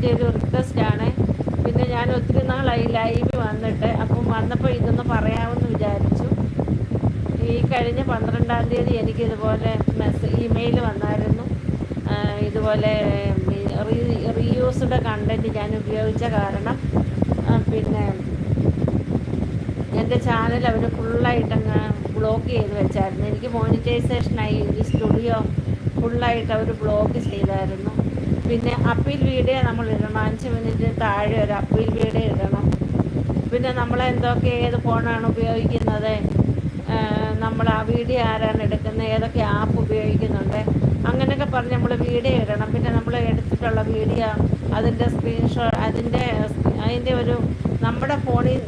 എൻ്റെ ഒരു റിക്വസ്റ്റാണ്. പിന്നെ ഞാൻ ഒത്തിരി നാളായി ലൈവ് വന്നിട്ട്, അപ്പം വന്നപ്പോൾ ഇതൊന്ന് പറയാമെന്ന് വിചാരിച്ചു. ഈ കഴിഞ്ഞ 12-ാം തീയതി എനിക്കിതുപോലെ ഇമെയിൽ വന്നായിരുന്നു. ഇതുപോലെ റീയൂസ്ഡ് കണ്ടൻറ്റ് ഞാൻ ഉപയോഗിച്ച കാരണം പിന്നെ എൻ്റെ ചാനൽ അവർ ഫുള്ളായിട്ടങ്ങ് ബ്ലോക്ക് ചെയ്ത് വെച്ചായിരുന്നു. എനിക്ക് മോണിറ്റൈസേഷനായി ഈ സ്റ്റുഡിയോ ഫുള്ളായിട്ട് അവർ ബ്ലോക്ക് ചെയ്തായിരുന്നു. പിന്നെ അപ്പീൽ വീഡിയോ നമ്മൾ ഇടണം, 5 മിനിറ്റ് താഴെ ഒരു അപ്പീൽ വീഡിയോ ഇടണം. പിന്നെ നമ്മളെന്തൊക്കെ ഏത് ഫോണാണ് ഉപയോഗിക്കുന്നത്, നമ്മൾ ആ വീഡിയോ ആരാണ് എടുക്കുന്നത്, ഏതൊക്കെ ആപ്പ് ഉപയോഗിക്കുന്നുണ്ട്, അങ്ങനെയൊക്കെ പറഞ്ഞ് നമ്മൾ വീഡിയോ ഇടണം. പിന്നെ നമ്മൾ എടുത്തിട്ടുള്ള വീഡിയോ അതിൻ്റെ സ്ക്രീൻഷോട്ട്, അതിൻ്റെ ഒരു നമ്മുടെ ഫോണിൽ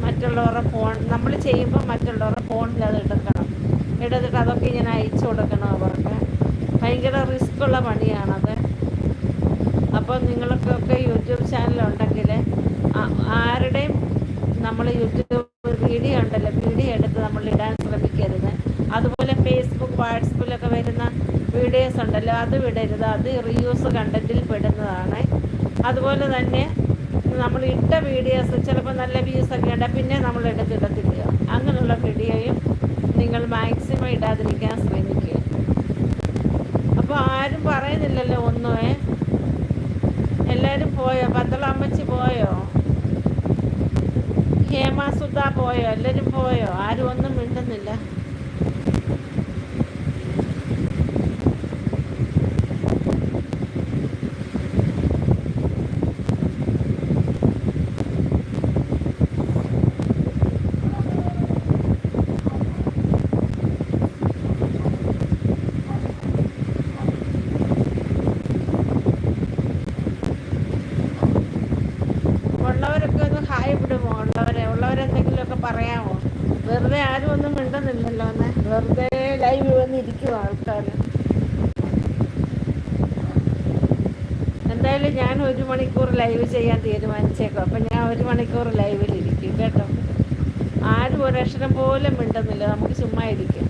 മറ്റുള്ളവരുടെ ഫോൺ നമ്മൾ ചെയ്യുമ്പോൾ മറ്റുള്ളവരുടെ ഫോണിൽ അത് എടുത്തിട്ട് അതൊക്കെ ഇങ്ങനെ അയച്ചു കൊടുക്കണം അവർക്ക്. ഭയങ്കര റിസ്ക്കുള്ള പണിയാണത്. അപ്പോൾ നിങ്ങൾക്കൊക്കെ യൂട്യൂബ് ചാനലുണ്ടെങ്കിൽ ആരുടെയും നമ്മൾ യൂട്യൂബ് വീഡിയോ ഉണ്ടല്ലോ, വീഡിയോ എടുത്ത് നമ്മൾ ഇടാൻ ശ്രമിക്കരുത്. അതുപോലെ ഫേസ്ബുക്ക്, വാട്സപ്പിലൊക്കെ വരുന്ന വീഡിയോസ് ഉണ്ടല്ലോ, അത് വിടരുത്. അത് റീയൂസ് കണ്ടൻറ്റിൽ പെടുന്നതാണ്. അതുപോലെ തന്നെ നമ്മൾ ഇട്ട വീഡിയോസ് ചിലപ്പോൾ നല്ല വ്യൂസൊക്കെ ഉണ്ട്, പിന്നെ നമ്മൾ എടുത്തിടത്തില്ല. അങ്ങനെയുള്ള വീഡിയോയും നിങ്ങൾ മാക്സിമം ഇടാതിരിക്കാൻ ശ്രമിക്കുക. അപ്പോൾ ആരും പറയുന്നില്ലല്ലോ ഒന്നുമേ. എല്ലാവരും പോയോ? പന്തളമ്മച്ചി പോയോ? ഹേമാസുധ പോയോ? എല്ലാവരും പോയോ? ആരും ഒന്നും മിണ്ടുന്നില്ല. ഉള്ളവരൊക്കെ ഒന്ന് ഹായ് വിടുമോ? ഉള്ളവരെന്തെങ്കിലുമൊക്കെ പറയാമോ? വെറുതെ ആരും ഒന്നും മിണ്ടുന്നില്ലല്ലോ. വെറുതെ ലൈവ് വന്നിരിക്കുമോ ആൾക്കാർ? എന്തായാലും ഞാൻ 1 മണിക്കൂർ ലൈവ് ചെയ്യാൻ തീരുമാനിച്ചേക്കും. അപ്പം ഞാൻ 1 മണിക്കൂർ ലൈവിലിരിക്കും കേട്ടോ. ആരും ഒരക്ഷരം പോലും മിണ്ടുന്നില്ല. നമുക്ക് ചുമ്മാ ഇരിക്കും.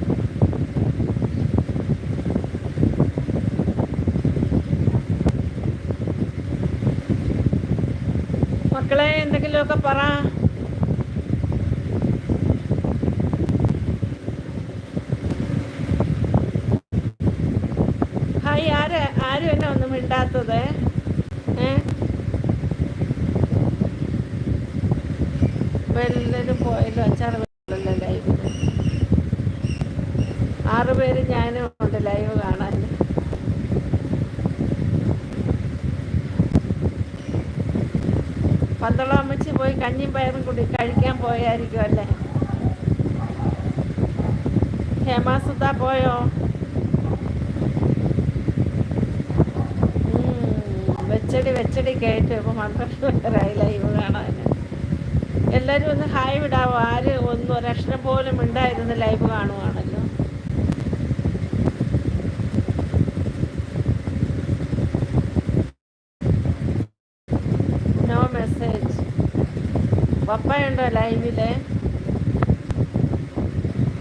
മക്കളെ എന്തെങ്കിലുമൊക്കെ പറ. ഹായ്, ആരും എന്നെ ഒന്നും മിണ്ടാത്തത്? എല്ലാവരും പോയല്ലോ. 5-6 പേരുണ്ടല്ലോ ലൈവിൽ. 6 പേര് ഞാനും ഉണ്ട് ലൈവ് കാണാൻ. പന്തളമ്മച്ചി പോയി കഞ്ഞിയും പയറും കൂടി കഴിക്കാൻ പോയായിരിക്കും അല്ലേ? ഹേമാസുധ പോയോ? വെച്ചടി കേട്ടു. ഇപ്പം 12 പേരായി ലൈവ് കാണാൻ. എല്ലാവരും ഒന്ന് ഹായ് വിടാവോ? ഒരക്ഷരം പോലും ഉണ്ടായിരുന്നു ലൈവ് കാണുവാണല്ലോ. No message. പപ്പയുണ്ടോ ലൈവില്?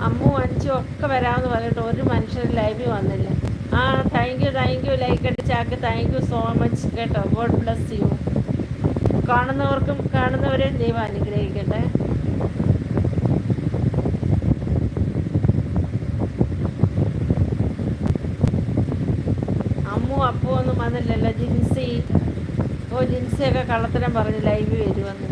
അമ്മു, അഞ്ചും ഒക്കെ വരാമെന്ന് പറഞ്ഞിട്ട് ഒരു മനുഷ്യർ ലൈവിൽ വന്നില്ല. താങ്ക് യു ലൈക്ക് അടിച്ചാക്ക്. താങ്ക് യു സോ മച്ച് കേട്ടോ. God bless you. കാണുന്നവരെയും ദൈവം അനുഗ്രഹിക്കട്ടെ. അപ്പു ഒന്നും വന്നില്ലല്ലോ. ജിൻസിയൊക്കെ കള്ളത്തരം പറഞ്ഞ് ലൈവ് വരുമെന്ന്.